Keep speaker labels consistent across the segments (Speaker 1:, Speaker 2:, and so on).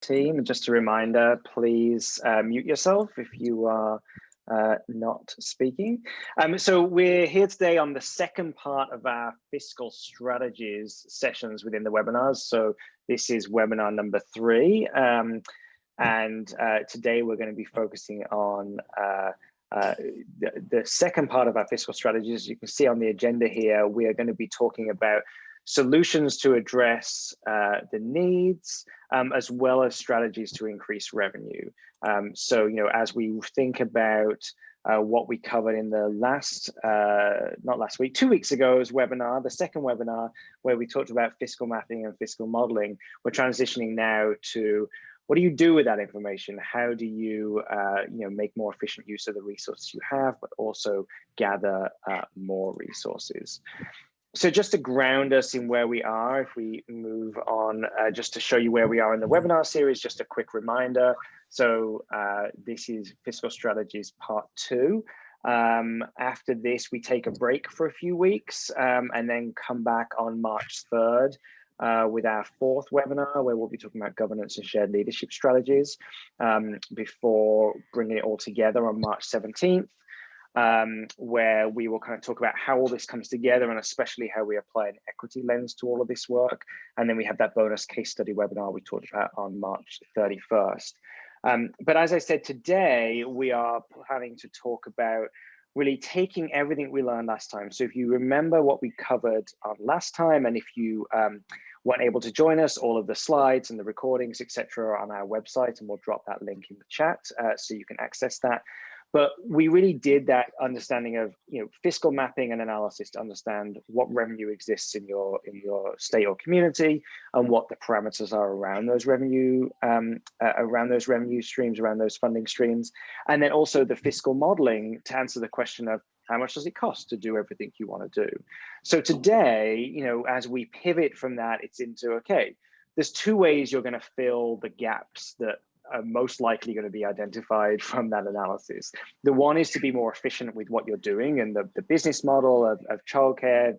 Speaker 1: team. Just a reminder, please mute yourself if you are not speaking. So we're here today on the second part of our fiscal strategies sessions within the webinars. So this is webinar number 3. And today we're going to be focusing on the second part of our fiscal strategies. As you can see on the agenda here, we are going to be talking about solutions to address the needs, as well as strategies to increase revenue. So, as we think about what we covered in the last, not last week, 2 weeks ago's webinar, the second webinar, where we talked about fiscal mapping and fiscal modeling, we're transitioning now to what do you do with that information? How do you, make more efficient use of the resources you have, but also gather more resources? So just to ground us in where we are, if we move on, just to show you where we are in the webinar series, just a quick reminder. So this is Fiscal Strategies Part 2. After this, we take a break for a few weeks and then come back on March 3rd with our 4th webinar, where we'll be talking about governance and shared leadership strategies before bringing it all together on March 17th. Where we will kind of talk about how all this comes together and especially how we apply an equity lens to all of this work. And then we have that bonus case study webinar we talked about on March 31st. But as I said, today we are planning to talk about really taking everything we learned last time. So if you remember what we covered last time, and if you weren't able to join us, all of the slides and the recordings, etc., are on our website, and we'll drop that link in the chat so you can access that. But we really did that understanding of fiscal mapping and analysis to understand what revenue exists in your state or community and what the parameters are around those revenue streams, around those funding streams, and then also the fiscal modeling to answer the question of how much does it cost to do everything you want to do. So today, as we pivot from that, it's into okay, there's 2 ways you're going to fill the gaps that are most likely going to be identified from that analysis. The one is to be more efficient with what you're doing and the business model of childcare,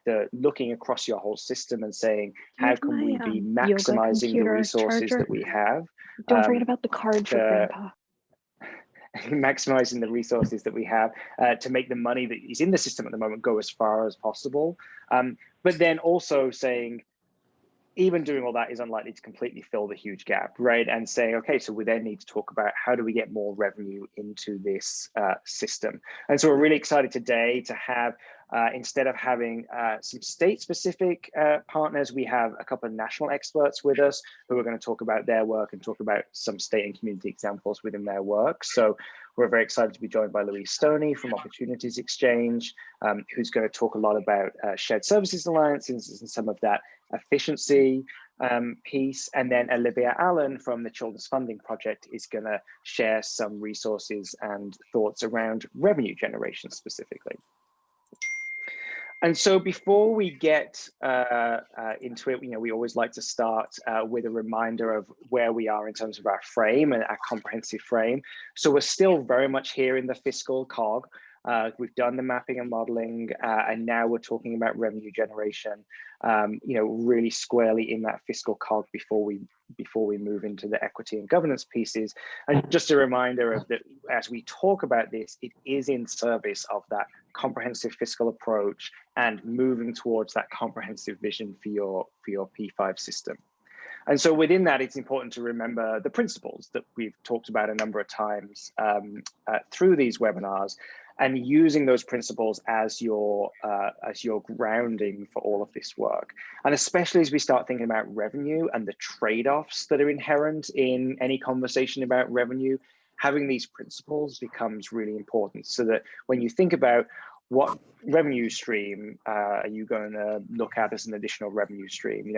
Speaker 1: the looking across your whole system and saying, how can we be maximizing the resources that we have?
Speaker 2: Don't forget about the card for Grandpa.
Speaker 1: Maximizing the resources that we have to make the money that is in the system at the moment go as far as possible. But then also saying, even doing all that is unlikely to completely fill the huge gap, right? And saying, okay, so we then need to talk about how do we get more revenue into this system? And so we're really excited today to have, instead of having some state-specific partners, we have a couple of national experts with us who are going to talk about their work and talk about some state and community examples within their work. So we're very excited to be joined by Louise Stoney from Opportunities Exchange, who's going to talk a lot about shared services alliances and some of that efficiency piece. And then Olivia Allen from the Children's Funding Project is going to share some resources and thoughts around revenue generation specifically. And so before we get into it, we always like to start with a reminder of where we are in terms of our frame and our comprehensive frame. So we're still very much here in the fiscal cog. We've done the mapping and modeling, and now we're talking about revenue generation, really squarely in that fiscal cog before we move into the equity and governance pieces. And just a reminder of that, as we talk about this, it is in service of that comprehensive fiscal approach and moving towards that comprehensive vision for your P5 system. And so within that, it's important to remember the principles that we've talked about a number of times through these webinars, and using those principles as your grounding for all of this work. And especially as we start thinking about revenue and the trade-offs that are inherent in any conversation about revenue, having these principles becomes really important, so that when you think about what revenue stream are you going to look at as an additional revenue stream,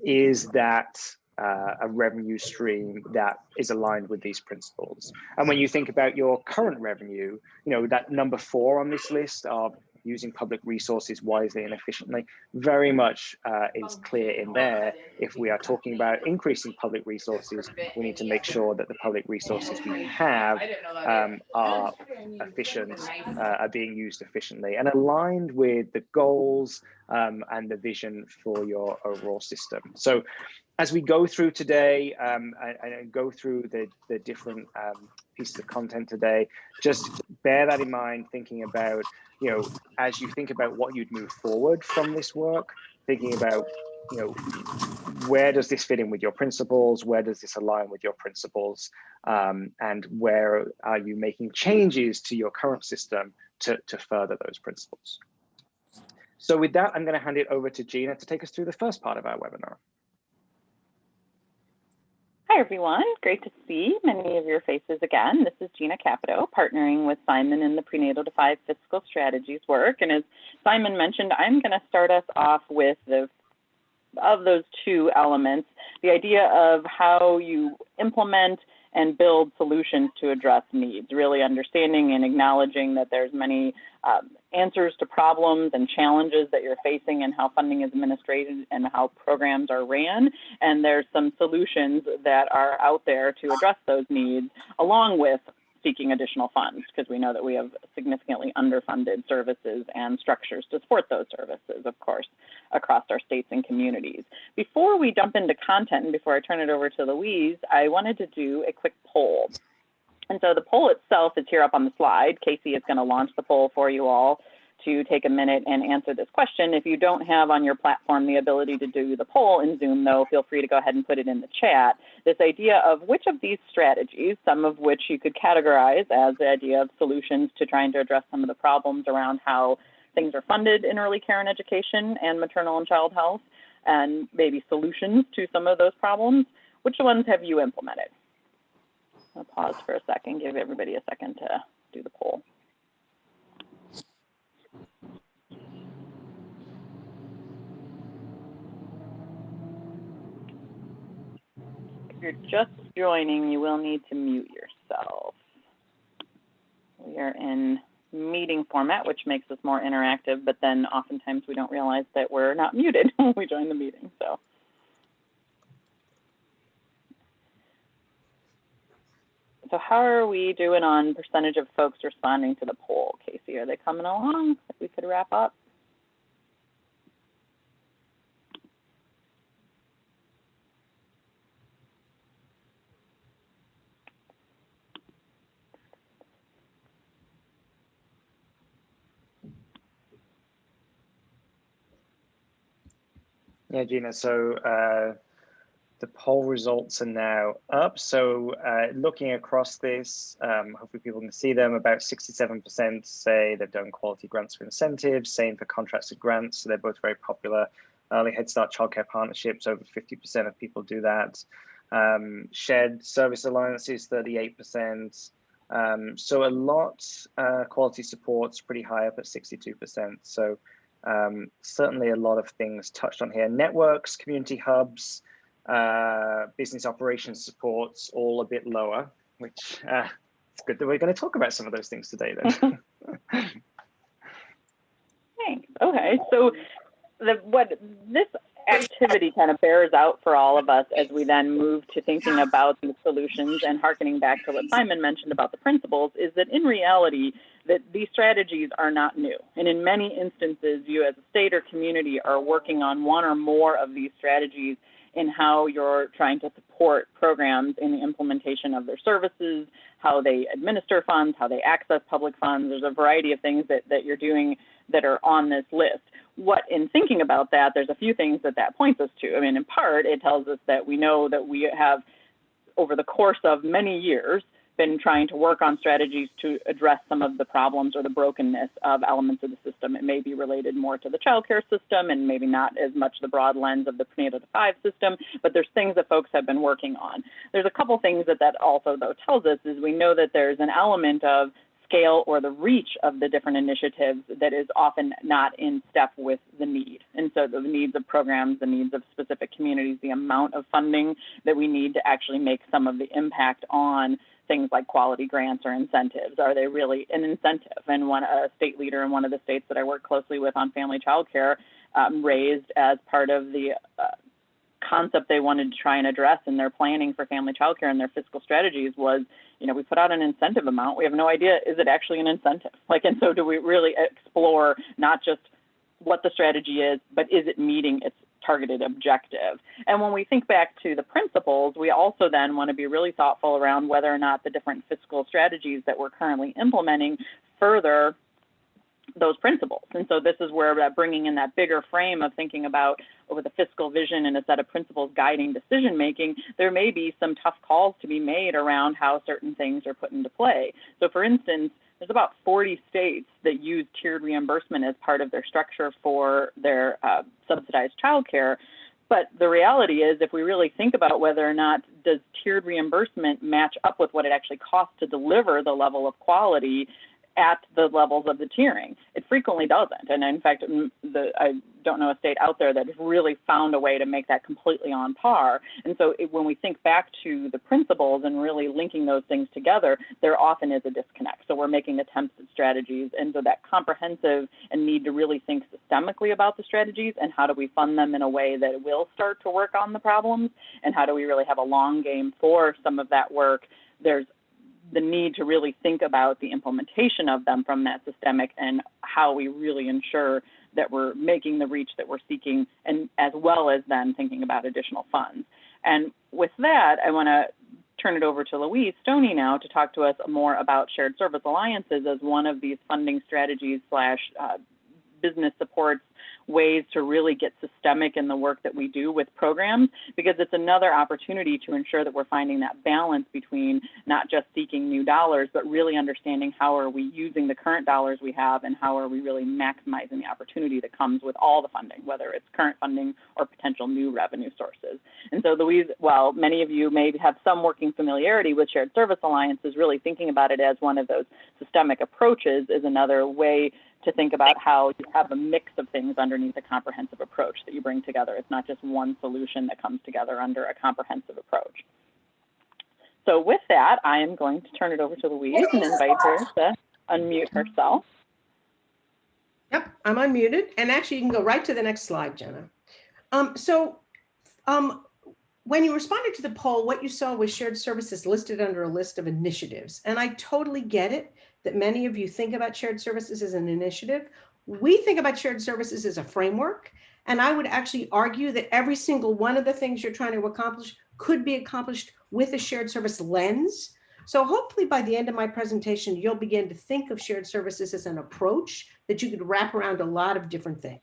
Speaker 1: is that a revenue stream that is aligned with these principles? And when you think about your current revenue, that number 4 on this list of using public resources wisely and efficiently, very much is clear in there. If we are talking about increasing public resources, we need to make sure that the public resources we have are efficient, are being used efficiently and aligned with the goals and the vision for your overall system. So as we go through today and go through the different pieces of content today, just bear that in mind, thinking about, as you think about what you'd move forward from this work, thinking about, where does this fit in with your principles? Where does this align with your principles? And where are you making changes to your current system to further those principles? So with that, I'm going to hand it over to Gina to take us through the first part of our webinar.
Speaker 3: Hi, everyone. Great to see many of your faces again. This is Gina Capito, partnering with Simon in the Prenatal to 5 Fiscal Strategies work. And as Simon mentioned, I'm going to start us off with of those two elements, the idea of how you implement and build solutions to address needs, really understanding and acknowledging that there's many answers to problems and challenges that you're facing and how funding is administrated and how programs are ran. And there's some solutions that are out there to address those needs, along with seeking additional funds, because we know that we have significantly underfunded services and structures to support those services, of course, across our states and communities. Before we jump into content and before I turn it over to Louise, I wanted to do a quick poll. And so the poll itself is here up on the slide. Casey is going to launch the poll for you all to take a minute and answer this question. If you don't have on your platform the ability to do the poll in Zoom, though, feel free to go ahead and put it in the chat. This idea of which of these strategies, some of which you could categorize as the idea of solutions to trying to address some of the problems around how things are funded in early care and education and maternal and child health, and maybe solutions to some of those problems, which ones have you implemented? I'll pause for a second, give everybody a second to do the poll. If you're just joining, you will need to mute yourself. We are in meeting format, which makes us more interactive, but then oftentimes we don't realize that we're not muted when we join the meeting. So how are we doing on percentage of folks responding to the poll, Casey? Are they coming along that we could wrap up?
Speaker 1: Yeah, Gina, so the poll results are now up. So looking across this, hopefully people can see them. About 67% say they've done quality grants for incentives, same for contracted grants. So they're both very popular. Early Head Start childcare partnerships, over 50% of people do that. Shared service alliances, 38%. So a lot, quality support's pretty high up at 62%. So certainly a lot of things touched on here. Networks, community hubs, business operations supports, all a bit lower, which it's good that we're going to talk about some of those things today then.
Speaker 3: Thanks. Okay, so what this activity kind of bears out for all of us as we then move to thinking about these solutions and hearkening back to what Simon mentioned about the principles is that in reality, that these strategies are not new. And in many instances, you as a state or community are working on one or more of these strategies in how you're trying to support programs in the implementation of their services, how they administer funds, how they access public funds. There's a variety of things that you're doing that are on this list. What, in thinking about that, there's a few things that points us to. I mean, in part, it tells us that we know that we have, over the course of many years, been trying to work on strategies to address some of the problems or the brokenness of elements of the system. It may be related more to the childcare system and maybe not as much the broad lens of the prenatal to 5 system, but there's things that folks have been working on. There's a couple things that also, though, tells us is we know that there's an element of scale or the reach of the different initiatives that is often not in step with the need. And so the needs of programs, the needs of specific communities, the amount of funding that we need to actually make some of the impact on things like quality grants or incentives. Are they really an incentive? And a state leader in one of the states that I work closely with on family childcare raised as part of the concept they wanted to try and address in their planning for family childcare and their fiscal strategies was, we put out an incentive amount. We have no idea, is it actually an incentive? And so do we really explore not just what the strategy is, but is it meeting its targeted objective? And when we think back to the principles, we also then want to be really thoughtful around whether or not the different fiscal strategies that we're currently implementing further those principles. And so this is where that bringing in that bigger frame of thinking about with a fiscal vision and a set of principles guiding decision making, there may be some tough calls to be made around how certain things are put into play. So for instance, there's about 40 states that use tiered reimbursement as part of their structure for their subsidized childcare. But the reality is, if we really think about whether or not does tiered reimbursement match up with what it actually costs to deliver the level of quality at the levels of the tiering, it frequently doesn't. And in fact, I don't know a state out there that has really found a way to make that completely on par. And so when we think back to the principles and really linking those things together, there often is a disconnect. So we're making attempts at strategies. And so that comprehensive and need to really think systemically about the strategies and how do we fund them in a way that will start to work on the problems, and how do we really have a long game for some of that work. There's the need to really think about the implementation of them from that systemic and how we really ensure that we're making the reach that we're seeking, and as well as then thinking about additional funds. And with that, I want to turn it over to Louise Stoney now to talk to us more about shared service alliances as one of these funding strategies / business supports ways to really get systemic in the work that we do with programs, because it's another opportunity to ensure that we're finding that balance between not just seeking new dollars, but really understanding how are we using the current dollars we have and how are we really maximizing the opportunity that comes with all the funding, whether it's current funding or potential new revenue sources. And so Louise, while many of you may have some working familiarity with shared service alliances, really thinking about it as one of those systemic approaches is another way to think about how you have a mix of things underneath a comprehensive approach that you bring together. It's not just one solution that comes together under a comprehensive approach. So with that, I am going to turn it over to Louise and invite her to unmute herself.
Speaker 4: Yep, I'm unmuted. And actually, you can go right to the next slide, Jenna. When you responded to the poll, what you saw was shared services listed under a list of initiatives. And I totally get it that many of you think about shared services as an initiative. We think about shared services as a framework. And I would actually argue that every single one of the things you're trying to accomplish could be accomplished with a shared service lens. So hopefully by the end of my presentation, you'll begin to think of shared services as an approach that you could wrap around a lot of different things.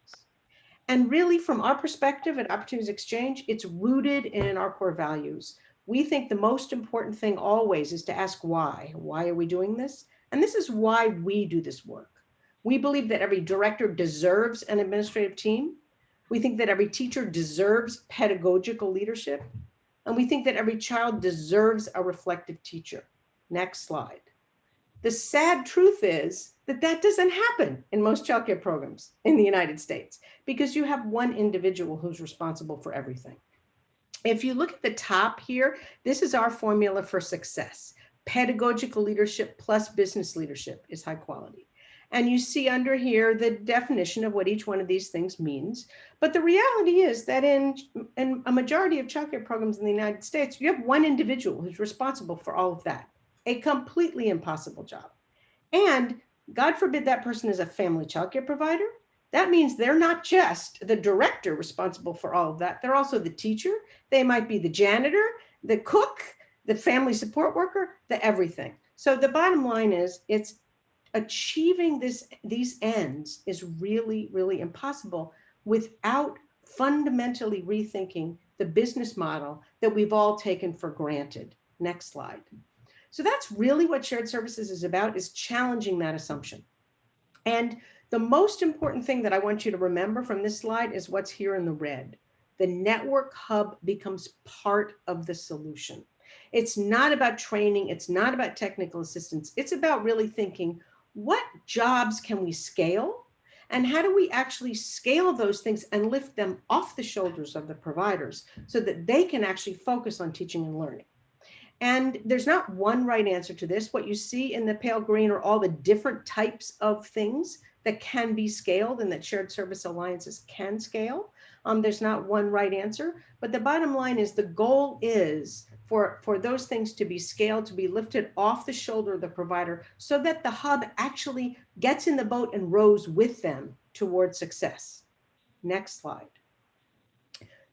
Speaker 4: And really, from our perspective at Opportunities Exchange, it's rooted in our core values. We think the most important thing always is to ask why. Why are we doing this? And this is why we do this work. We believe that every director deserves an administrative team. We think that every teacher deserves pedagogical leadership. And we think that every child deserves a reflective teacher. Next slide. The sad truth is that that doesn't happen in most childcare programs in the United States because you have one individual who's responsible for everything. If you look at the top here, this is our formula for success. Pedagogical leadership plus business leadership is high quality. And you see under here the definition of what each one of these things means. But the reality is that in a majority of childcare programs in the United States, you have one individual who's responsible for all of that. A completely impossible job. And God forbid that person is a family childcare provider. That means they're not just the director responsible for all of that. They're also the teacher. They might be the janitor, the cook, the family support worker, the everything. So the bottom line is it's achieving these ends is really, really impossible without fundamentally rethinking the business model that we've all taken for granted. Next slide. So that's really what shared services is about, is challenging that assumption. And the most important thing that I want you to remember from this slide is what's here in the red. The network hub becomes part of the solution. It's not about training. It's not about technical assistance. It's about really thinking, what jobs can we scale? And how do we actually scale those things and lift them off the shoulders of the providers so that they can actually focus on teaching and learning? And there's not one right answer to this. What you see in the pale green are all the different types of things that can be scaled and that shared service alliances can scale. There's not one right answer, but the bottom line is the goal is for those things to be scaled, to be lifted off the shoulder of the provider so that the hub actually gets in the boat and rows with them towards success. Next slide.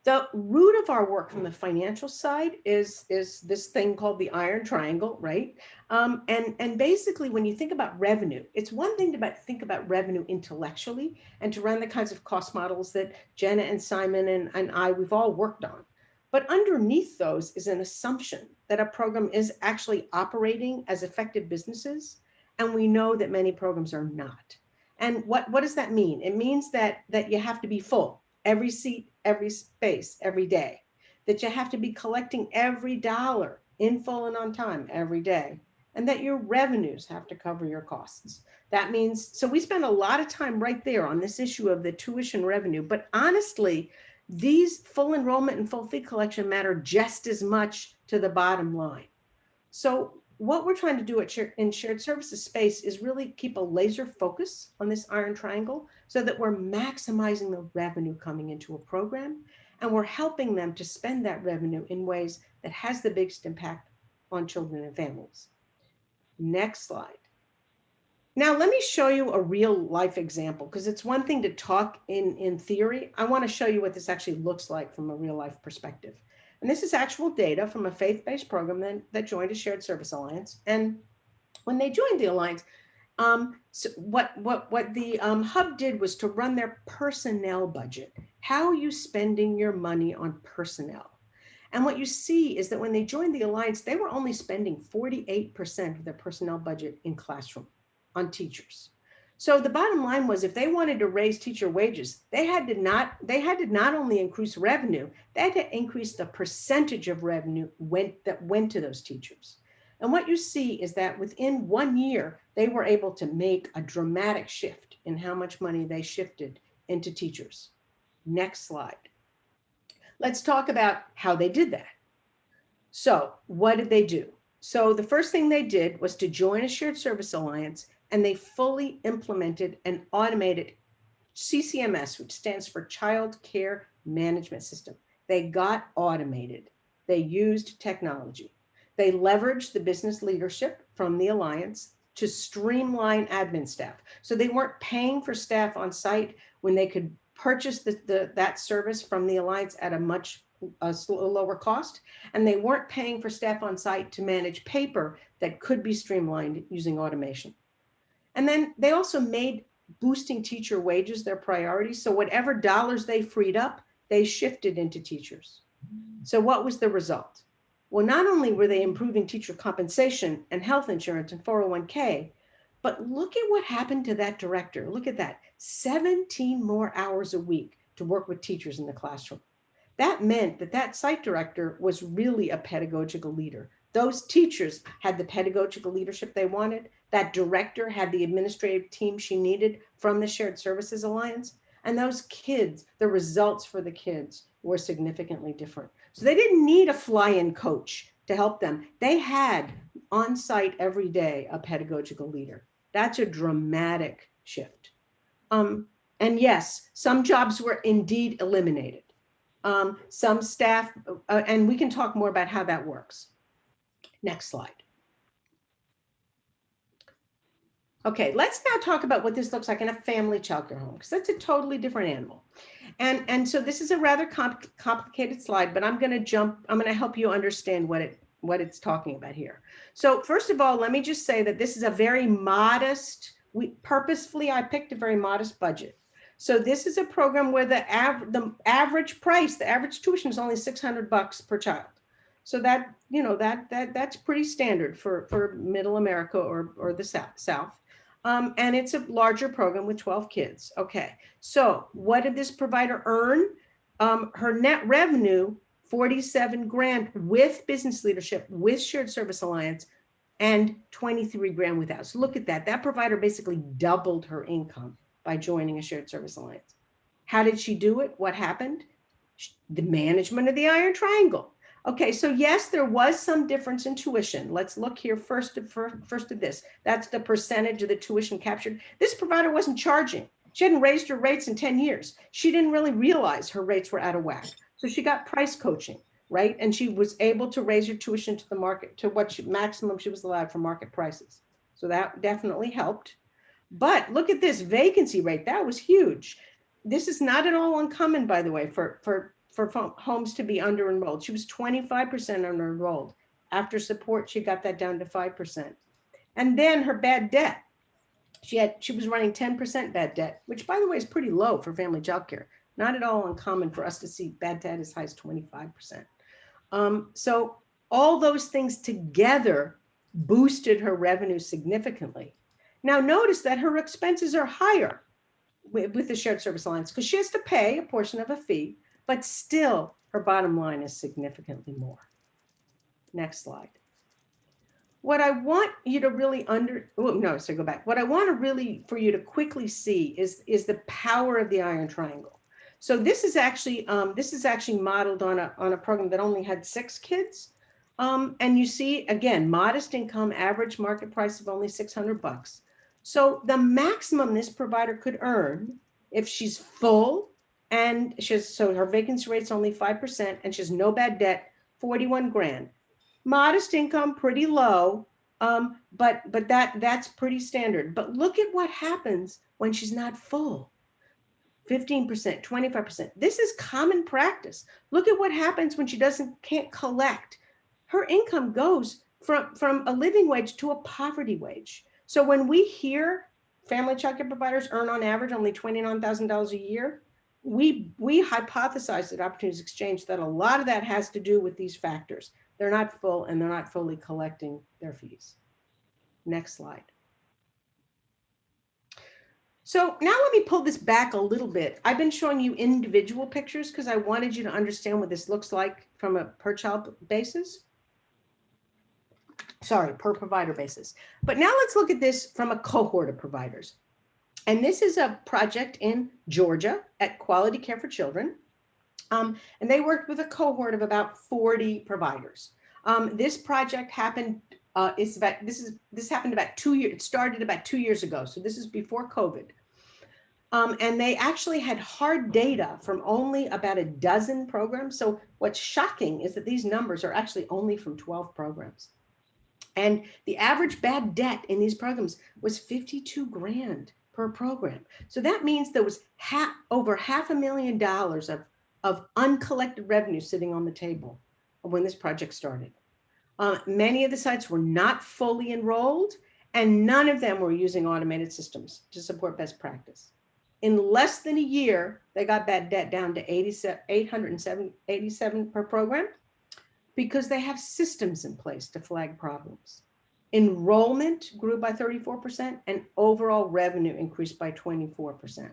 Speaker 4: The root of our work from the financial side is this thing called the iron triangle, right? And basically, when you think about revenue, it's one thing to think about revenue intellectually and to run the kinds of cost models that Jenna and Simon and I, we've all worked on. But underneath those is an assumption that a program is actually operating as effective businesses. And we know that many programs are not. And what does that mean? It means that you have to be full. Every seat, every space, every day, that you have to be collecting every dollar in full and on time every day, and that your revenues have to cover your costs. That means, so we spend a lot of time right there on this issue of the tuition revenue, but honestly, these full enrollment and full fee collection matter just as much to the bottom line. So what we're trying to do in shared services space is really keep a laser focus on this iron triangle so that we're maximizing the revenue coming into a program, and we're helping them to spend that revenue in ways that has the biggest impact on children and families. Next slide. Now, let me show you a real life example, because it's one thing to talk in theory. I want to show you what this actually looks like from a real life perspective. And this is actual data from a faith-based program that joined a shared service alliance. And when they joined the alliance, so what the hub did was to run their personnel budget. How are you spending your money on personnel? And what you see is that when they joined the alliance, they were only spending 48% of their personnel budget in classroom on teachers. So the bottom line was, if they wanted to raise teacher wages, they had to not only increase revenue, they had to increase the percentage of revenue that went to those teachers. And what you see is that within 1 year, they were able to make a dramatic shift in how much money they shifted into teachers. Next slide. Let's talk about how they did that. So what did they do? So the first thing they did was to join a shared service alliance, and they fully implemented and automated CCMS, which stands for Child Care Management System. They got automated. They used technology. They leveraged the business leadership from the alliance to streamline admin staff. So they weren't paying for staff on site when they could purchase that service from the alliance at a much lower cost. And they weren't paying for staff on site to manage paper that could be streamlined using automation. And then they also made boosting teacher wages their priority. So whatever dollars they freed up, they shifted into teachers. So what was the result? Well, not only were they improving teacher compensation and health insurance and 401k, but look at what happened to that director. Look at that, 17 more hours a week to work with teachers in the classroom. That meant that site director was really a pedagogical leader. Those teachers had the pedagogical leadership they wanted. That director had the administrative team she needed from the Shared Services Alliance. And those kids, the results for the kids were significantly different. So they didn't need a fly-in coach to help them. They had on site every day a pedagogical leader. That's a dramatic shift. And yes, some jobs were indeed eliminated. Some staff, and we can talk more about how that works. Next slide. Okay, let's now talk about what this looks like in a family childcare home, because that's a totally different animal. And so this is a rather complicated slide, but I'm going to help you understand what it's talking about here. So first of all, let me just say that this is a very modest, purposefully I picked a very modest budget. So this is a program where the average price, the average tuition is only $600 per child. So that, that's pretty standard for middle America or the South. And it's a larger program with 12 kids. Okay, so what did this provider earn? Her net revenue 47 grand with business leadership, with shared service alliance, and 23 grand without. So look at that. That provider basically doubled her income by joining a shared service alliance. How did she do it? What happened? The management of the iron triangle. Okay, so yes, there was some difference in tuition. Let's look here first at this. That's the percentage of the tuition captured. This provider wasn't charging. She hadn't raised her rates in 10 years. She didn't really realize her rates were out of whack. So she got price coaching, right? And she was able to raise her tuition to the market, to what maximum she was allowed for market prices. So that definitely helped. But look at this vacancy rate. That was huge. This is not at all uncommon, by the way, for homes to be under enrolled. She was 25% under enrolled. After support, she got that down to 5%. And then her bad debt. She was running 10% bad debt, which by the way is pretty low for family child care. Not at all uncommon for us to see bad debt as high as 25%. So all those things together boosted her revenue significantly. Now notice that her expenses are higher with the shared service alliance because she has to pay a portion of a fee, but still her bottom line is significantly more. Next slide. What I want you to really go back. What I want to really for you to quickly see is the power of the iron triangle. So this is actually modeled on a program that only had 6 kids. And you see, again, modest income, average market price of only $600. So the maximum this provider could earn if she's full and so her vacancy rate's only 5% and she has no bad debt, 41 grand. Modest income, pretty low, but that's pretty standard. But look at what happens when she's not full. 15%, 25%. This is common practice. Look at what happens when she can't collect. Her income goes from a living wage to a poverty wage. So when we hear family child care providers earn on average only $29,000 a year, we hypothesize at Opportunities Exchange that a lot of that has to do with these factors. They're not full and they're not fully collecting their fees. Next slide. So now let me pull this back a little bit. I've been showing you individual pictures because I wanted you to understand what this looks like from a per child basis. Sorry, per provider basis. But now let's look at this from a cohort of providers. And this is a project in Georgia at Quality Care for Children. And they worked with a cohort of about 40 providers. This project happened, this happened about 2 years, it started about 2 years ago. So this is before COVID. And they actually had hard data from only about a dozen programs. So what's shocking is that these numbers are actually only from 12 programs. And the average bad debt in these programs was 52 grand per program. So that means there was over $500,000 of uncollected revenue sitting on the table when this project started. Many of the sites were not fully enrolled and none of them were using automated systems to support best practice. In less than a year, they got bad debt down to 887 per program because they have systems in place to flag problems. Enrollment grew by 34% and overall revenue increased by 24%.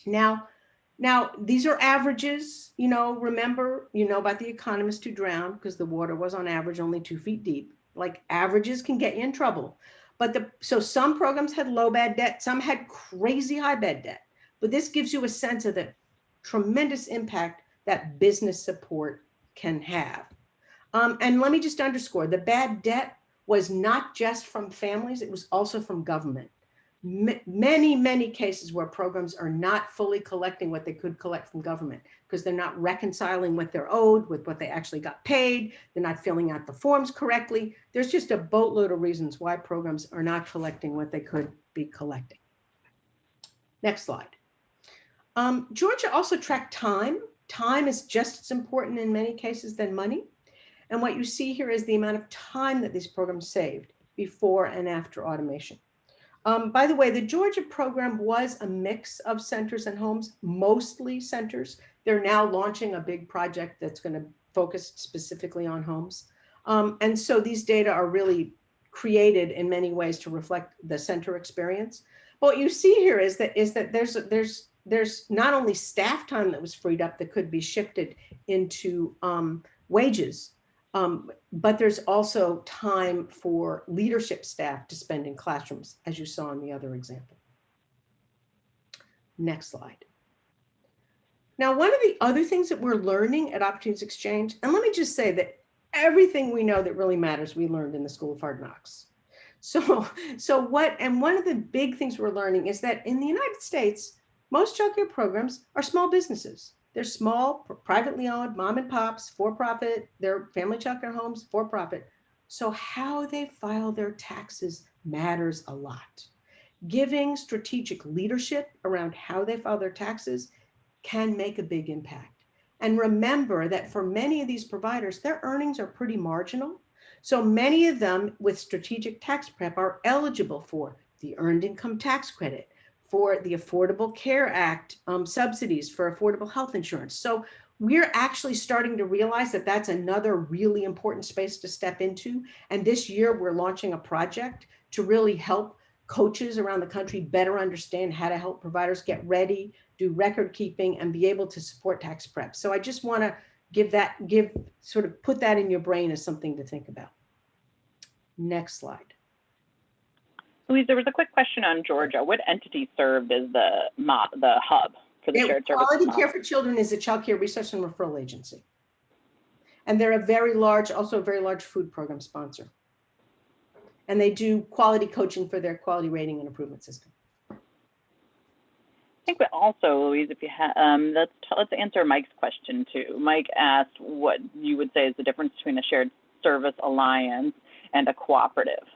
Speaker 4: Now these are averages, remember, about the economist who drowned because the water was on average only 2 feet deep. Like averages can get you in trouble. So some programs had low bad debt, some had crazy high bad debt. But this gives you a sense of the tremendous impact that business support can have. And let me just underscore, the bad debt was not just from families, it was also from government. Many cases where programs are not fully collecting what they could collect from government because they're not reconciling what they're owed with what they actually got paid. They're not filling out the forms correctly. There's just a boatload of reasons why programs are not collecting what they could be collecting. Next slide. Georgia also tracked time. Time is just as important in many cases than money. And what you see here is the amount of time that these programs saved before and after automation. By the way, the Georgia program was a mix of centers and homes, mostly centers. They're now launching a big project that's going to focus specifically on homes. And so these data are really created in many ways to reflect the center experience. But what you see here is that there's not only staff time that was freed up that could be shifted into wages, but there's also time for leadership staff to spend in classrooms, as you saw in the other example. Next slide. Now, one of the other things that we're learning at Opportunities Exchange, and let me just say that everything we know that really matters, we learned in the School of Hard Knocks. One of the big things we're learning is that in the United States, most childcare programs are small businesses. They're small, privately owned, mom and pops, for-profit, they're family childcare homes, for-profit. So how they file their taxes matters a lot. Giving strategic leadership around how they file their taxes can make a big impact. And remember that for many of these providers, their earnings are pretty marginal. So many of them with strategic tax prep are eligible for the Earned Income Tax Credit, for the Affordable Care Act subsidies for affordable health insurance. So we're actually starting to realize that that's another really important space to step into. And this year we're launching a project to really help coaches around the country better understand how to help providers get ready, do record keeping, and be able to support tax prep. So I just want to put that in your brain as something to think about. Next slide.
Speaker 3: Louise, there was a quick question on Georgia. What entity served as the hub for the shared services?
Speaker 4: Quality Care for Children is a child care research and referral agency. And they're also a very large food program sponsor. And they do quality coaching for their quality rating and improvement system.
Speaker 3: I think we also, Louise, if you have, let's answer Mike's question too. Mike asked what you would say is the difference between a shared service alliance and a cooperative.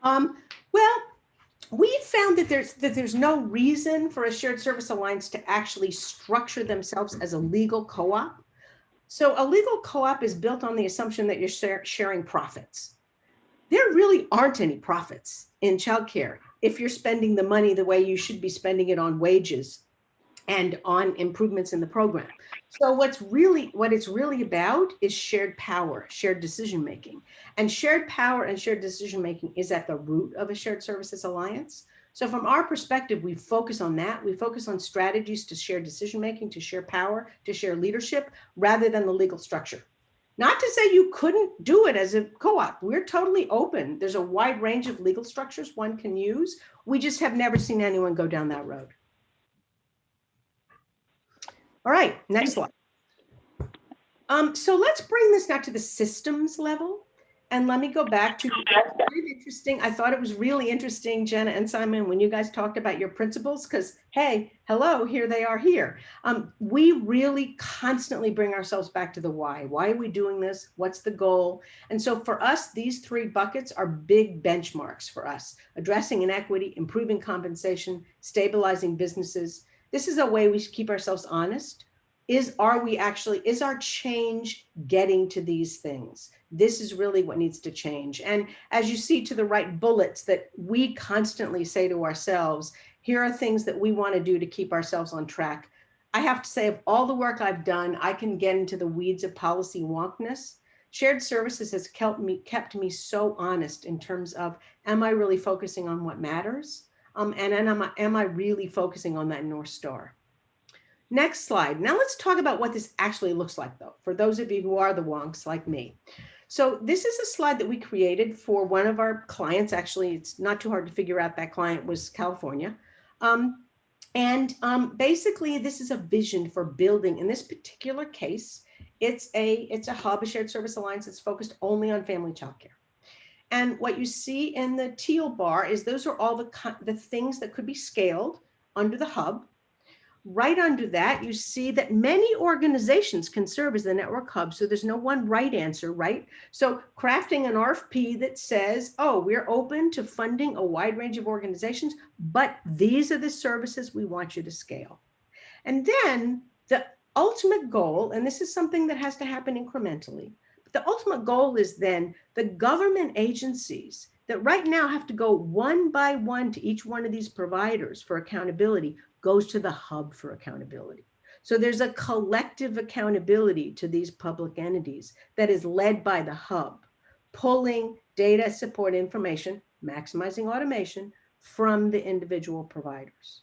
Speaker 4: Well, we found that there's no reason for a shared service alliance to actually structure themselves as a legal co-op. So a legal co-op is built on the assumption that you're sharing profits. There really aren't any profits in childcare if you're spending the money the way you should be spending it on wages and on improvements in the program. So what it's really about is shared power, shared decision-making. And shared power and shared decision-making is at the root of a shared services alliance. So from our perspective, we focus on that. We focus on strategies to share decision-making, to share power, to share leadership, rather than the legal structure. Not to say you couldn't do it as a co-op. We're totally open. There's a wide range of legal structures one can use. We just have never seen anyone go down that road. All right, next slide. So let's bring this now to the systems level. And let me go back to very interesting. I thought it was really interesting, Jenna and Simon, when you guys talked about your principles, because hey, hello, here they are here. We really constantly bring ourselves back to the why. Why are we doing this? What's the goal? And so for us, these three buckets are big benchmarks for us: addressing inequity, improving compensation, stabilizing businesses. This is a way we keep ourselves honest. Is our change getting to these things? This is really what needs to change. And as you see to the right bullets that we constantly say to ourselves, here are things that we want to do to keep ourselves on track. I have to say, of all the work I've done, I can get into the weeds of policy wonkness. Shared services has kept me so honest in terms of, am I really focusing on what matters? And am I really focusing on that North Star? Next slide. Now let's talk about what this actually looks like, though, for those of you who are the wonks like me. So this is a slide that we created for one of our clients. Actually, it's not too hard to figure out that client was California. Basically, this is a vision for building. In this particular case, it's a hub, a shared service alliance that's focused only on family childcare. And what you see in the teal bar is those are all the things that could be scaled under the hub. Right under that, you see that many organizations can serve as the network hub. So there's no one right answer, right? So crafting an RFP that says, oh, we're open to funding a wide range of organizations, but these are the services we want you to scale. And then the ultimate goal, and this is something that has to happen incrementally, but the ultimate goal is then the government agencies that right now have to go one by one to each one of these providers for accountability goes to the hub for accountability. So there's a collective accountability to these public entities that is led by the hub, pulling data, support, information, maximizing automation from the individual providers.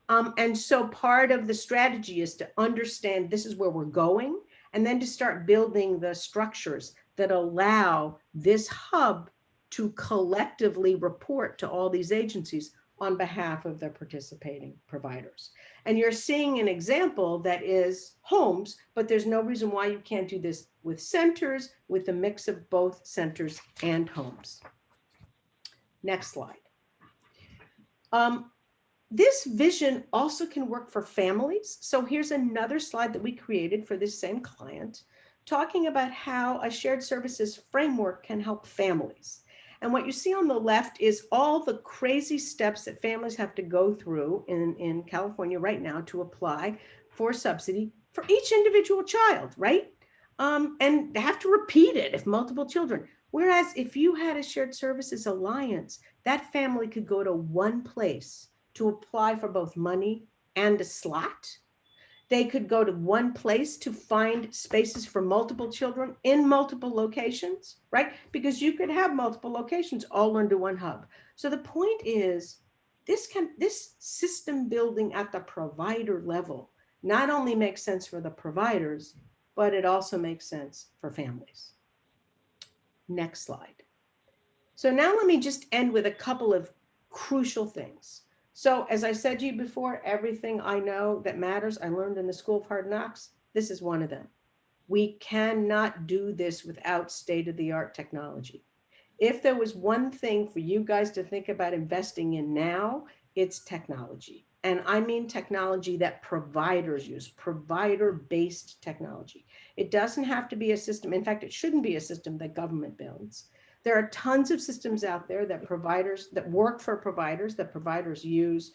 Speaker 4: And so part of the strategy is to understand this is where we're going, and then to start building the structures that allow this hub to collectively report to all these agencies on behalf of the participating providers. And you're seeing an example that is homes, but there's no reason why you can't do this with centers, with a mix of both centers and homes. Next slide. This vision also can work for families. So here's another slide that we created for this same client, talking about how a shared services framework can help families. And what you see on the left is all the crazy steps that families have to go through in California right now to apply for subsidy for each individual child, right? And they have to repeat it if multiple children. Whereas if you had a shared services alliance, that family could go to one place to apply for both money and a slot. They could go to one place to find spaces for multiple children in multiple locations, right? Because you could have multiple locations all under one hub. So the point is, this system building at the provider level not only makes sense for the providers, but it also makes sense for families. Next slide. So now let me just end with a couple of crucial things. So as I said to you before, everything I know that matters, I learned in the School of Hard Knocks. This is one of them. We cannot do this without state-of-the-art technology. If there was one thing for you guys to think about investing in now, it's technology. And I mean technology that providers use, provider-based technology. It doesn't have to be a system. In fact, it shouldn't be a system that government builds. There are tons of systems out there that work for providers, that providers use.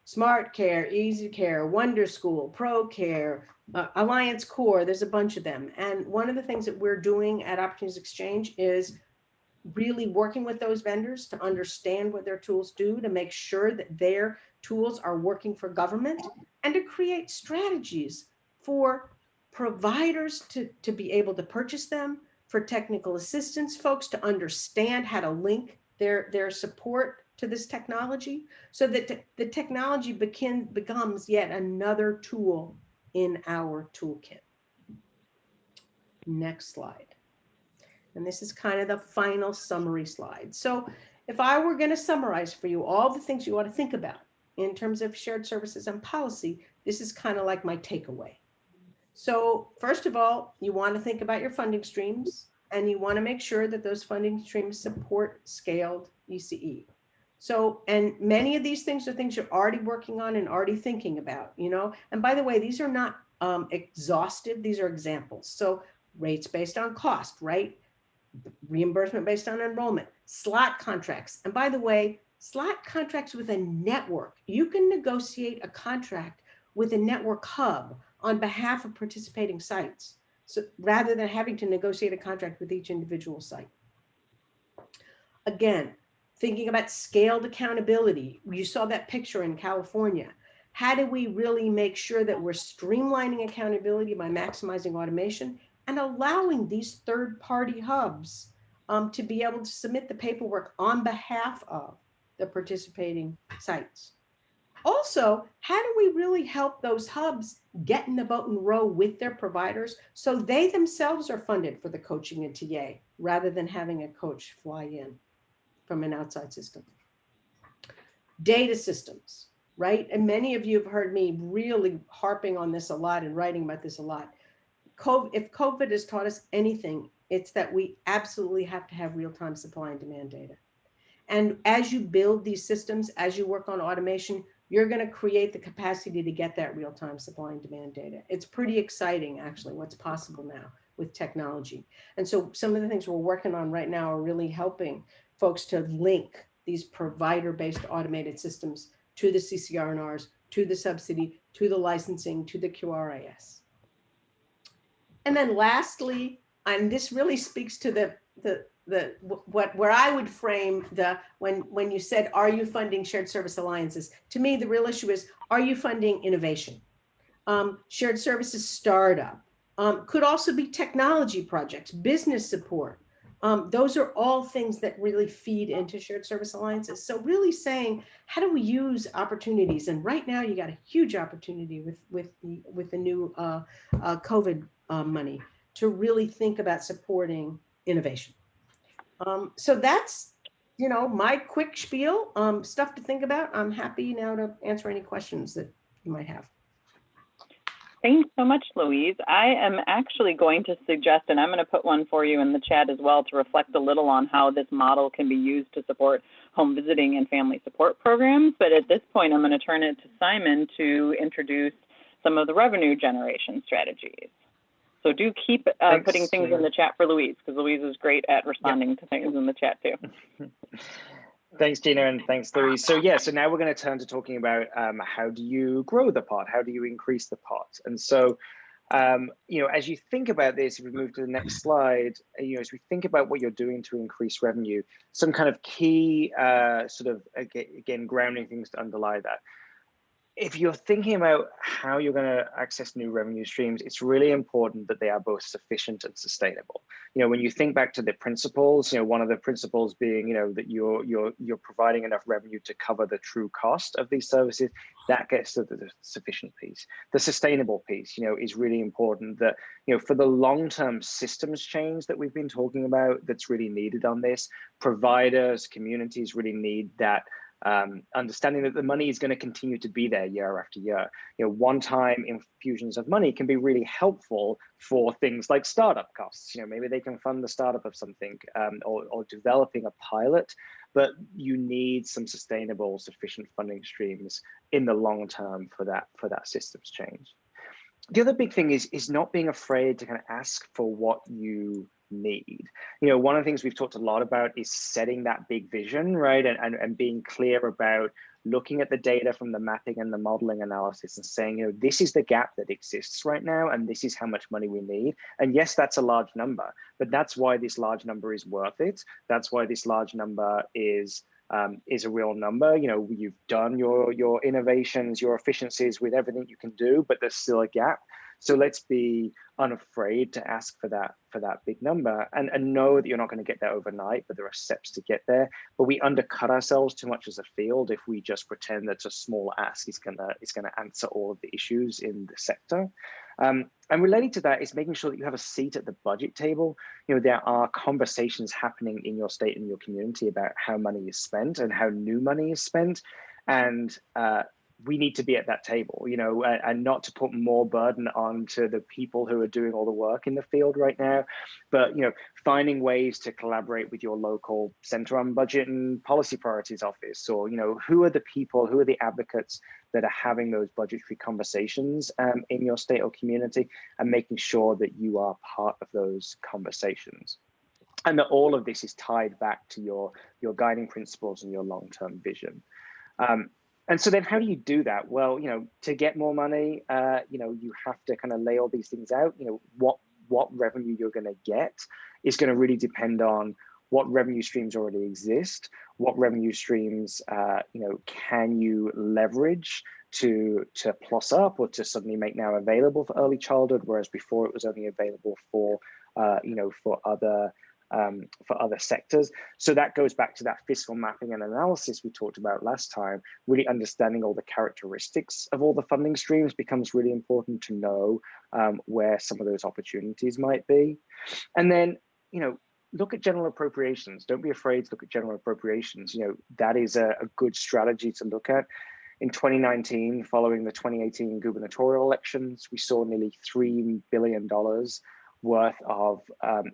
Speaker 4: Smart Care, Easy Care, Wonder School, Pro Care, Alliance Core, there's a bunch of them. And one of the things that we're doing at Opportunities Exchange is really working with those vendors to understand what their tools do, to make sure that their tools are working for government, and to create strategies for providers to be able to purchase them, for technical assistance folks to understand how to link their support to this technology, so that the technology becomes yet another tool in our toolkit. Next slide. And this is kind of the final summary slide. So if I were going to summarize for you all the things you ought to think about in terms of shared services and policy, this is kind of like my takeaway. So first of all, you want to think about your funding streams, and you want to make sure that those funding streams support scaled ECE. So, and many of these things are things you're already working on and already thinking about, you know, and by the way, these are not exhaustive, these are examples. So rates based on cost, right? Reimbursement based on enrollment, slot contracts. And by the way, slot contracts with a network. You can negotiate a contract with a network hub on behalf of participating sites. So rather than having to negotiate a contract with each individual site. Again, thinking about scaled accountability. You saw that picture in California. How do we really make sure that we're streamlining accountability by maximizing automation and allowing these third-party hubs to be able to submit the paperwork on behalf of the participating sites? Also, how do we really help those hubs get in the boat and row with their providers so they themselves are funded for the coaching and TA rather than having a coach fly in from an outside system? Data systems, right? And many of you have heard me really harping on this a lot and writing about this a lot. If COVID has taught us anything, it's that we absolutely have to have real-time supply and demand data. And as you build these systems, as you work on automation, you're going to create the capacity to get that real-time supply and demand data. It's pretty exciting, actually, what's possible now with technology. And so some of the things we're working on right now are really helping folks to link these provider-based automated systems to the CCR&Rs, to the subsidy, to the licensing, to the QRIS. And then lastly, and this really speaks to where I would frame when you said, are you funding shared service alliances? To me, the real issue is, are you funding innovation? Shared services startup, could also be technology projects, business support, Those are all things that really feed into shared service alliances. So really saying, how do we use opportunities? And right now you got a huge opportunity with the new COVID money to really think about supporting innovation. So that's, my quick spiel, stuff to think about. I'm happy now to answer any questions that you might have.
Speaker 3: Thanks so much, Louise. I am actually going to suggest, and I'm going to put one for you in the chat as well to reflect a little on how this model can be used to support home visiting and family support programs. But at this point, I'm going to turn it to Simon to introduce some of the revenue generation strategies. So do keep putting things in the chat for Louise, because Louise is great at responding to things in the chat too.
Speaker 1: Thanks, Gina, and thanks, Louise. So yeah, so now we're going to turn to talking about how do you grow the pot? How do you increase the pot? And so, as you think about this, if we move to the next slide, as we think about what you're doing to increase revenue, some kind of key again, grounding things to underlie that. If you're thinking about how you're going to access new revenue streams, it's really important that they are both sufficient and sustainable. When you think back to the principles, one of the principles being, that you're providing enough revenue to cover the true cost of these services, that gets to the sufficient piece. The sustainable piece, is really important that, for the long-term systems change that we've been talking about, that's really needed on this, providers, communities really need that understanding that the money is going to continue to be there year after year. One-time infusions of money can be really helpful for things like startup costs. Maybe they can fund the startup of something or developing a pilot, but you need some sustainable, sufficient funding streams in the long term for that systems change. The other big thing is not being afraid to kind of ask for what you need. One of the things we've talked a lot about is setting that big vision, right? And being clear about looking at the data from the mapping and the modeling analysis and saying, this is the gap that exists right now, and this is how much money we need. And yes, that's a large number, but that's why this large number is worth it. That's why this large number is a real number. You've done your innovations, your efficiencies with everything you can do, but there's still a gap. So let's be unafraid to ask for that big number and know that you're not going to get there overnight, but there are steps to get there. But we undercut ourselves too much as a field if we just pretend that a small ask is gonna answer all of the issues in the sector. And related to that is making sure that you have a seat at the budget table. There are conversations happening in your state and your community about how money is spent and how new money is spent. And we need to be at that table, and not to put more burden onto the people who are doing all the work in the field right now, but, finding ways to collaborate with your local Center on Budget and Policy Priorities office, or, who are the people, who are the advocates that are having those budgetary conversations in your state or community, and making sure that you are part of those conversations. And that all of this is tied back to your guiding principles and your long-term vision. And so then how do you do that? Well, to get more money, you have to kind of lay all these things out. What revenue you're going to get is going to really depend on what revenue streams already exist, what revenue streams, can you leverage to plus up or to suddenly make now available for early childhood, whereas before it was only available for, for other sectors. So that goes back to that fiscal mapping and analysis we talked about last time. Really understanding all the characteristics of all the funding streams becomes really important to know where some of those opportunities might be. And then, look at general appropriations. Don't be afraid to look at general appropriations. That is a good strategy to look at. In 2019, following the 2018 gubernatorial elections, we saw nearly $3 billion worth of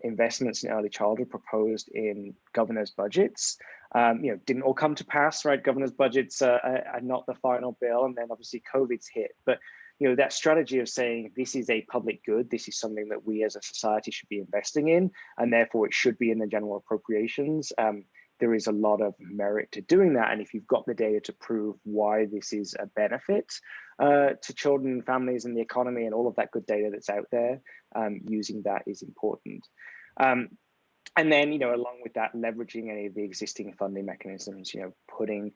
Speaker 1: investments in early childhood proposed in governors' budgets. Didn't all come to pass, right? Governors' budgets are not the final bill, and then obviously COVID's hit. But that strategy of saying this is a public good, this is something that we as a society should be investing in, and therefore it should be in the general appropriations. There is a lot of merit to doing that, and if you've got the data to prove why this is a benefit to children and families and the economy and all of that good data that's out there, using that is important. And then, along with that, leveraging any of the existing funding mechanisms, putting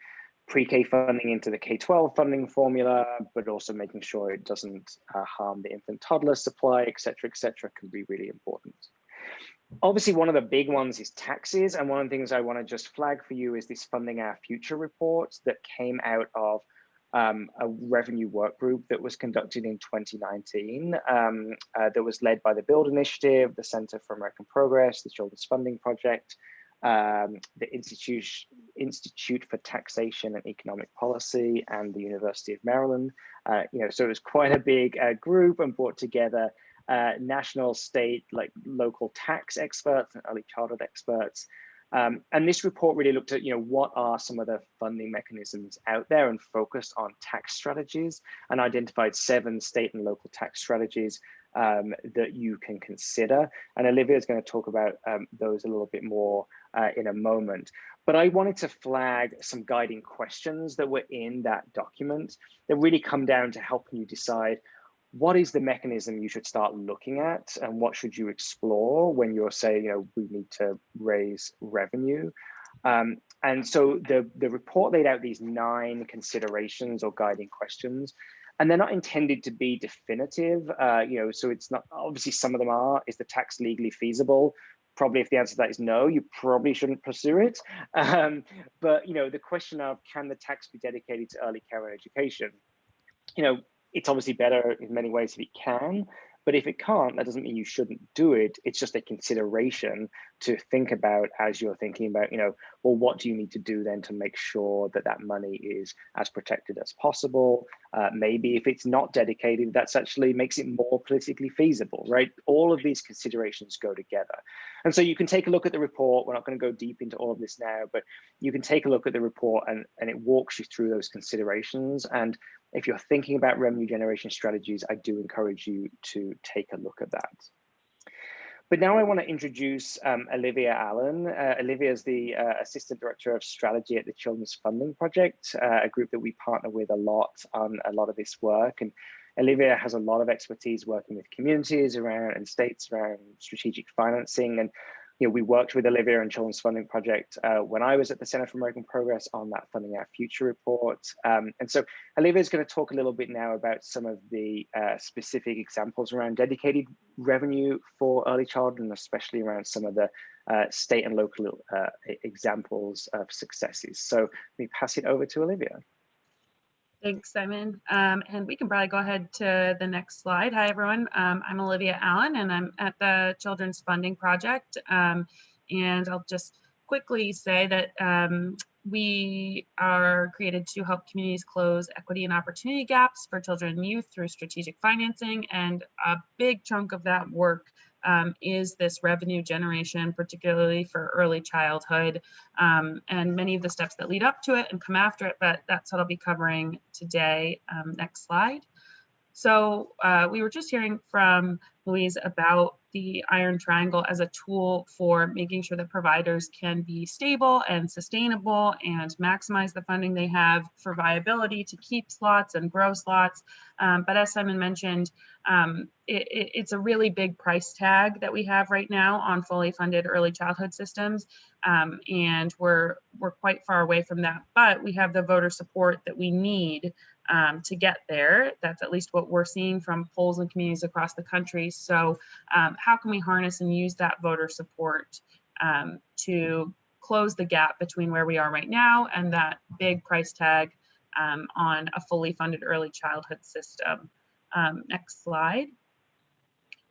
Speaker 1: pre-K funding into the K-12 funding formula, but also making sure it doesn't harm the infant toddler supply, et cetera, can be really important. Obviously, one of the big ones is taxes. And one of the things I want to just flag for you is this Funding Our Future report that came out of a revenue work group that was conducted in 2019 that was led by the Build Initiative, the Center for American Progress, the Children's Funding Project, the Institute for Taxation and Economic Policy, and the University of Maryland. So it was quite a big group and brought together national, state, local tax experts and early childhood experts. And this report really looked at, what are some of the funding mechanisms out there and focused on tax strategies and identified 7 state and local tax strategies that you can consider. And Olivia is going to talk about those a little bit more in a moment. But I wanted to flag some guiding questions that were in that document that really come down to helping you decide what is the mechanism you should start looking at and what should you explore when you're saying, we need to raise revenue. And so the report laid out these 9 considerations or guiding questions, and they're not intended to be definitive. So it's not, obviously some of them are, is the tax legally feasible? Probably if the answer to that is no, you probably shouldn't pursue it. But the question of, can the tax be dedicated to early care and education? It's obviously better in many ways if it can, but if it can't, that doesn't mean you shouldn't do it. It's just a consideration to think about as you're thinking about, well, what do you need to do then to make sure that that money is as protected as possible? Maybe if it's not dedicated, that's actually makes it more politically feasible, right? All of these considerations go together. And so you can take a look at the report. We're not going to go deep into all of this now, but you can take a look at the report and it walks you through those considerations. And if you're thinking about revenue generation strategies, I do encourage you to take a look at that. But now I want to introduce Olivia Allen. Olivia is the Assistant Director of Strategy at the Children's Funding Project, a group that we partner with a lot on a lot of this work. And Olivia has a lot of expertise working with communities around and states around strategic financing. And we worked with Olivia and Children's Funding Project when I was at the Center for American Progress on that Funding Our Future report. And so Olivia is going to talk a little bit now about some of the specific examples around dedicated revenue for early childhood, and especially around some of the state and local examples of successes. So let me pass it over to Olivia.
Speaker 5: Thanks, Simon. And we can probably go ahead to the next slide. Hi, everyone. I'm Olivia Allen, and I'm at the Children's Funding Project. And I'll just quickly say that we are created to help communities close equity and opportunity gaps for children and youth through strategic financing. And a big chunk of that work is this revenue generation, particularly for early childhood, and many of the steps that lead up to it and come after it, but that's what I'll be covering today. Next slide. So we were just hearing from Louise about the Iron Triangle as a tool for making sure that providers can be stable and sustainable and maximize the funding they have for viability to keep slots and grow slots. But as Simon mentioned, it's a really big price tag that we have right now on fully funded early childhood systems. And we're quite far away from that, but we have the voter support that we need to get there. That's at least what we're seeing from polls and communities across the country. So how can we harness and use that voter support to close the gap between where we are right now and that big price tag on a fully funded early childhood system? Next slide.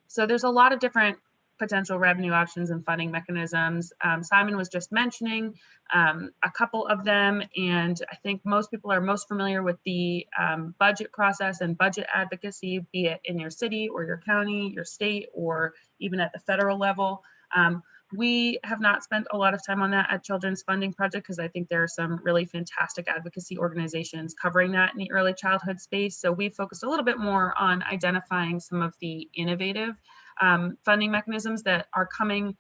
Speaker 5: So there's a lot of different potential revenue options and funding mechanisms. Simon was just mentioning a couple of them, and I think most people are most familiar with the budget process and budget advocacy, be it in your city or your county, your state, or even at the federal level. We have not spent a lot of time on that at Children's Funding Project because I think there are some really fantastic advocacy organizations covering that in the early childhood space. So we focused a little bit more on identifying some of the innovative funding mechanisms that are coming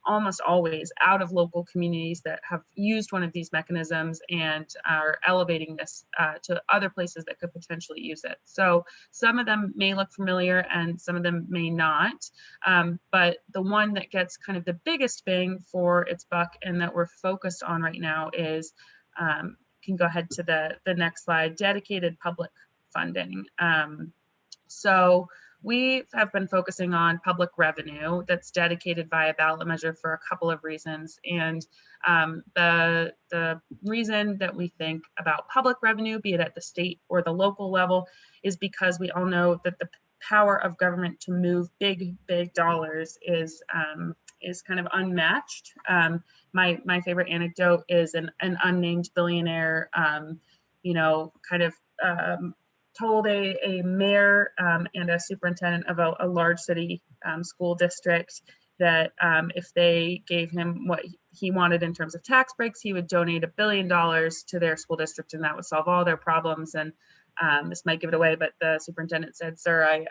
Speaker 5: almost always out of local communities that have used one of these mechanisms and are elevating this to other places that could potentially use it. So some of them may look familiar and some of them may not, but the one that gets kind of the biggest bang for its buck and that we're focused on right now is, can go ahead to the next slide, dedicated public funding. So we have been focusing on public revenue that's dedicated via ballot measure for a couple of reasons. And the reason that we think about public revenue, be it at the state or the local level, is because we all know that the power of government to move big dollars is kind of unmatched. My favorite anecdote is an unnamed billionaire, told a mayor and a superintendent of a large city school district that if they gave him what he wanted in terms of tax breaks, he would donate $1 billion to their school district, and that would solve all their problems. And this might give it away, but the superintendent said, "Sir,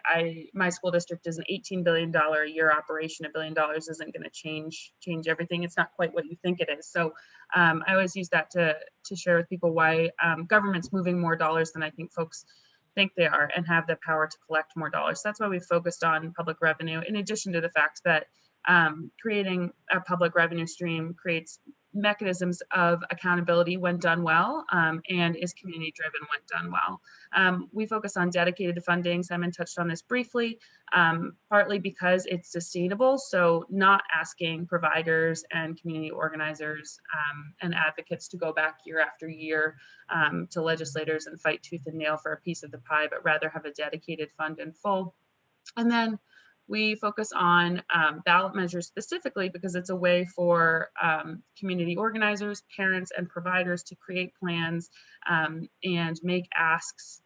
Speaker 5: my school district is an $18 billion a year operation. $1 billion isn't going to change everything. It's not quite what you think it is." So I always use that to share with people why government's moving more dollars than I think folks think they are, and have the power to collect more dollars. So that's why we focused on public revenue, in addition to the fact that creating a public revenue stream creates mechanisms of accountability when done well, and is community driven when done well. We focus on dedicated funding. Simon touched on this briefly, partly because it's sustainable. So not asking providers and community organizers and advocates to go back year after year to legislators and fight tooth and nail for a piece of the pie, but rather have a dedicated fund in full. And then we focus on ballot measures specifically because it's a way for community organizers, parents, and providers to create plans and make asks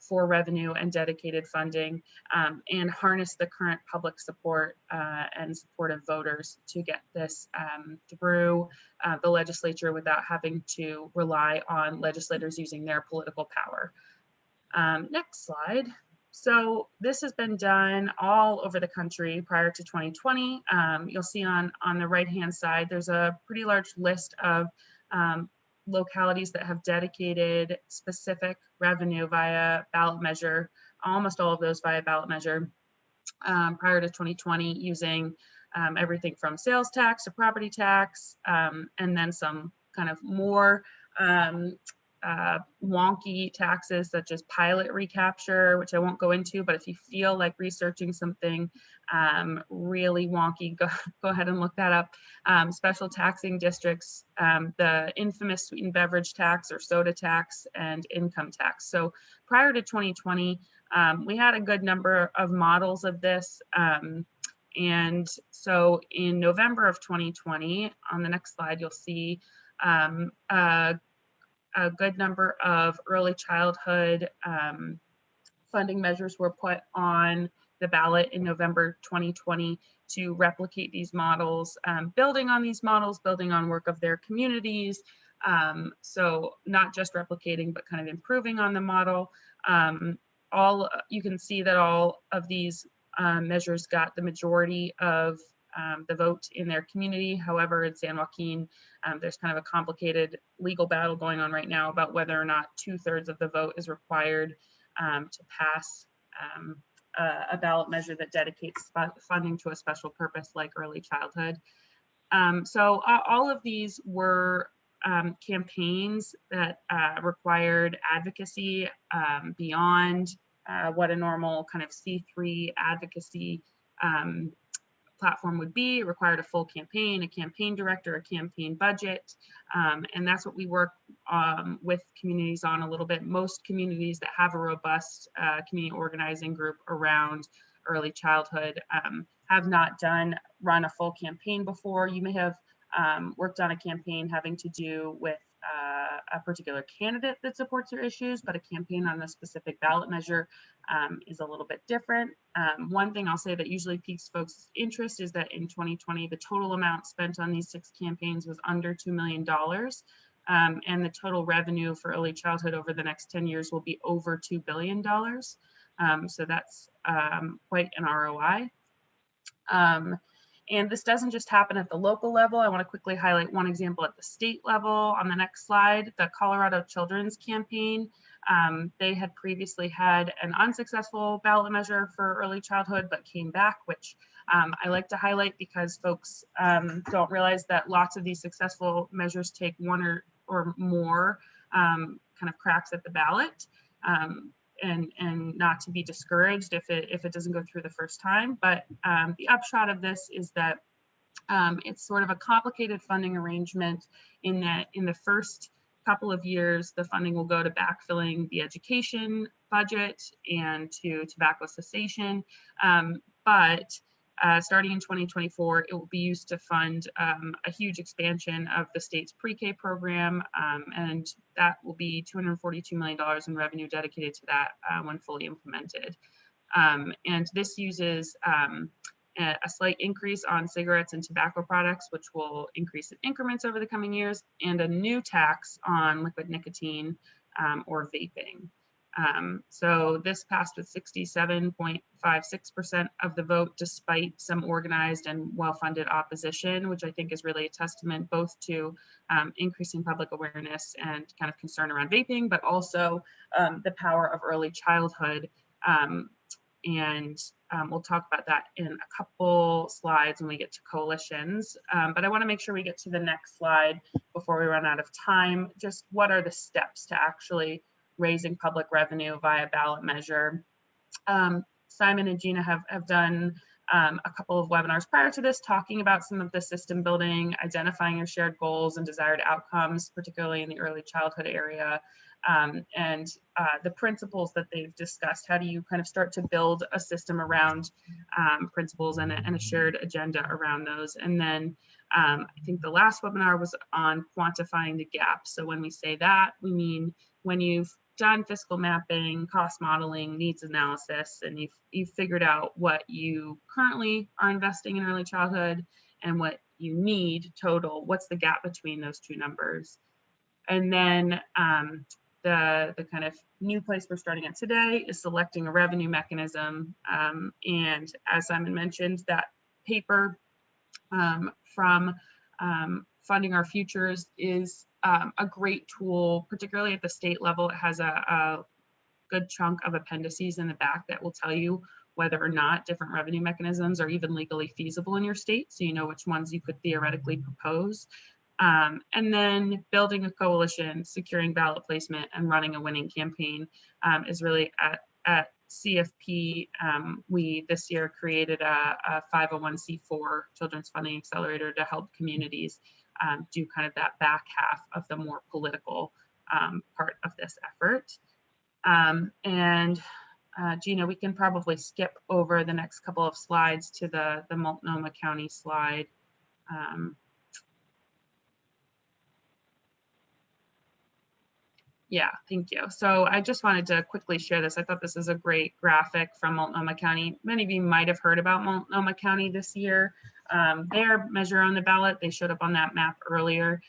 Speaker 5: for revenue and dedicated funding, and harness the current public support and support of voters to get this through the legislature without having to rely on legislators using their political power. Next slide. So this has been done all over the country prior to 2020. You'll see on the right-hand side, there's a pretty large list of localities that have dedicated specific revenue via ballot measure, almost all of those via ballot measure prior to 2020, using everything from sales tax to property tax, and then some kind of more wonky taxes such as pilot recapture, which I won't go into, but if you feel like researching something really wonky, go ahead and look that up. Special taxing districts, the infamous sweetened beverage tax or soda tax, and income tax. So prior to 2020, we had a good number of models of this. And so in November of 2020, on the next slide, you'll see a good number of early childhood funding measures were put on the ballot in November 2020 to replicate these models, building on these models, building on work of their communities. So not just replicating, but kind of improving on the model. You can see that all of these measures got the majority of the vote in their community. However, in San Joaquin, there's kind of a complicated legal battle going on right now about whether or not 2/3 of the vote is required to pass a ballot measure that dedicates funding to a special purpose like early childhood. So all of these were campaigns that required advocacy beyond what a normal kind of C3 advocacy platform would be. It required a full campaign, a campaign director, a campaign budget, and that's what we work with communities on a little bit. Most communities that have a robust community organizing group around early childhood have not run a full campaign before. You may have worked on a campaign having to do with a particular candidate that supports your issues, but a campaign on a specific ballot measure is a little bit different. One thing I'll say that usually piques folks' interest is that in 2020, the total amount spent on these 6 campaigns was under $2 million. And the total revenue for early childhood over the next 10 years will be over $2 billion. So that's quite an ROI. And this doesn't just happen at the local level. I want to quickly highlight one example at the state level on the next slide, the Colorado Children's Campaign. They had previously had an unsuccessful ballot measure for early childhood, but came back, which I like to highlight because folks don't realize that lots of these successful measures take one or more kind of cracks at the ballot. and not to be discouraged if it doesn't go through the first time. But the upshot of this is that it's sort of a complicated funding arrangement in that in the first couple of years, the funding will go to backfilling the education budget and to tobacco cessation. But starting in 2024, it will be used to fund a huge expansion of the state's pre-K program, and that will be $242 million in revenue dedicated to that when fully implemented. And this uses a slight increase on cigarettes and tobacco products, which will increase in increments over the coming years, and a new tax on liquid nicotine or vaping. So this passed with 67.56% of the vote, despite some organized and well-funded opposition, which I think is really a testament both to increasing public awareness and kind of concern around vaping, but also the power of early childhood. We'll talk about that in a couple slides when we get to coalitions. But I want to make sure we get to the next slide before we run out of time. Just what are the steps to actually raising public revenue via ballot measure? Simon and Gina have done a couple of webinars prior to this talking about some of the system building, identifying your shared goals and desired outcomes, particularly in the early childhood area. And the principles that they've discussed. How do you kind of start to build a system around principles and a shared agenda around those? And then I think the last webinar was on quantifying the gap. So when we say that, we mean when you've done fiscal mapping, cost modeling, needs analysis, and you've figured out what you currently are investing in early childhood and what you need total, what's the gap between those two numbers? And then the kind of new place we're starting at today is selecting a revenue mechanism. And as Simon mentioned, that paper from Funding Our Futures is a great tool, particularly at the state level. It has a good chunk of appendices in the back that will tell you whether or not different revenue mechanisms are even legally feasible in your state, so you know which ones you could theoretically propose. And then building a coalition, securing ballot placement, and running a winning campaign is really at CFP. We this year created a 501c4 Children's Funding Accelerator to help communities do kind of that back half of the more political part of this effort. Gina, we can probably skip over the next couple of slides to the Multnomah County slide. Yeah, thank you. So I just wanted to quickly share this. I thought this is a great graphic from Multnomah County. Many of you might have heard about Multnomah County this year. Their measure on the ballot, they showed up on that map earlier,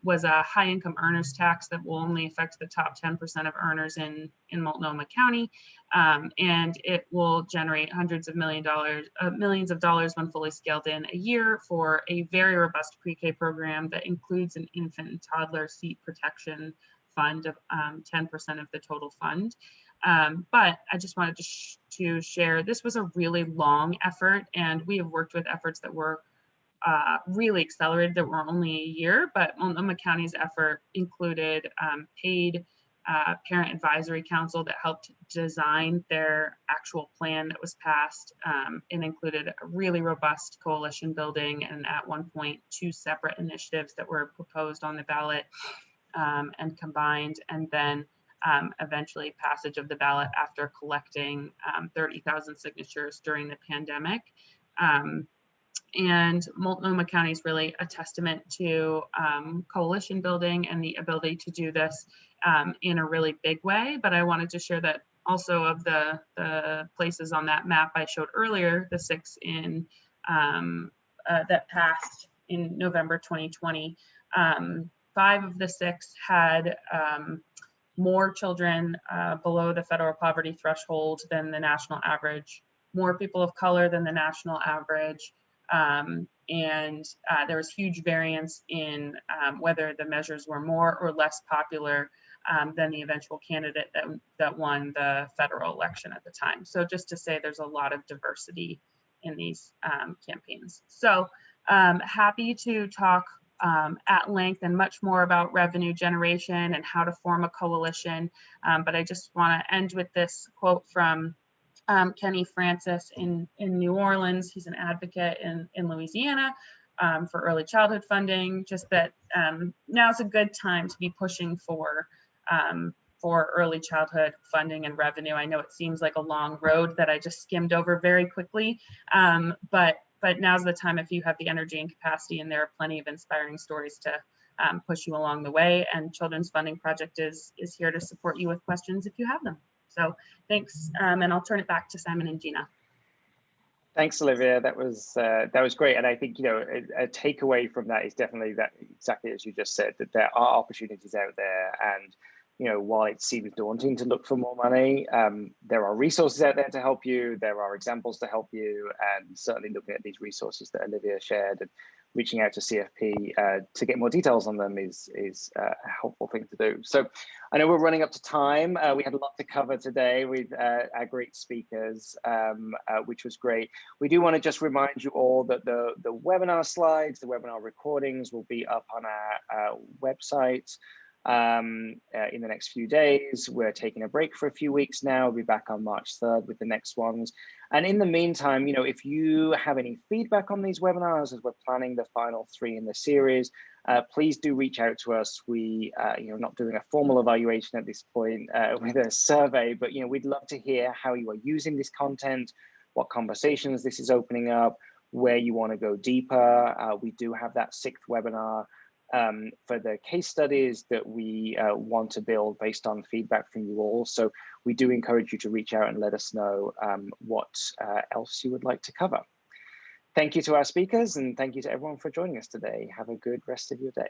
Speaker 5: was a high income earners tax that will only affect the top 10% of earners in Multnomah County. And it will generate hundreds of millions of dollars when fully scaled in a year for a very robust pre-K program that includes an infant and toddler seat protection fund of 10% of the total fund. But I just wanted to share, this was a really long effort, and we have worked with efforts that were really accelerated that were only a year, but Multnomah County's effort included paid parent advisory council that helped design their actual plan that was passed, and included a really robust coalition building, and at one point 2 separate initiatives that were proposed on the ballot and combined, and then eventually passage of the ballot after collecting 30,000 signatures during the pandemic. And Multnomah County is really a testament to coalition building and the ability to do this in a really big way. But I wanted to share that also of the places on that map I showed earlier, the 6 in that passed in November 2020. 5 of the 6 had more children below the federal poverty threshold than the national average, more people of color than the national average, and there was huge variance in whether the measures were more or less popular than the eventual candidate that won the federal election at the time. So just to say there's a lot of diversity in these campaigns. So happy to talk at length and much more about revenue generation and how to form a coalition. But I just want to end with this quote from Kenny Francis in New Orleans. He's an advocate in Louisiana for early childhood funding, just that now's a good time to be pushing for early childhood funding and revenue. I know it seems like a long road that I just skimmed over very quickly, but now's the time if you have the energy and capacity, and there are plenty of inspiring stories to push you along the way. And Children's Funding Project is here to support you with questions if you have them. So thanks, and I'll turn it back to Simon and Gina.
Speaker 1: Thanks, Olivia. That was great, and I think a takeaway from that is definitely that exactly as you just said, that there are opportunities out there, and while it seems daunting to look for more money, there are resources out there to help you. There are examples to help you, and certainly looking at these resources that Olivia shared and reaching out to CFP to get more details on them is a helpful thing to do. So I know we're running up to time. We had a lot to cover today with our great speakers, which was great. We do want to just remind you all that the webinar slides, the webinar recordings will be up on our website in the next few days. We're taking a break for a few weeks now. We'll be back on March 3rd with the next ones. And in the meantime, if you have any feedback on these webinars as we're planning the final 3 in the series, please do reach out to us. We, not doing a formal evaluation at this point with a survey, but we'd love to hear how you are using this content, what conversations this is opening up, where you want to go deeper. We do have that 6th webinar for the case studies that we want to build based on feedback from you all. So we do encourage you to reach out and let us know what else you would like to cover. Thank you to our speakers, and thank you to everyone for joining us today. Have a good rest of your day.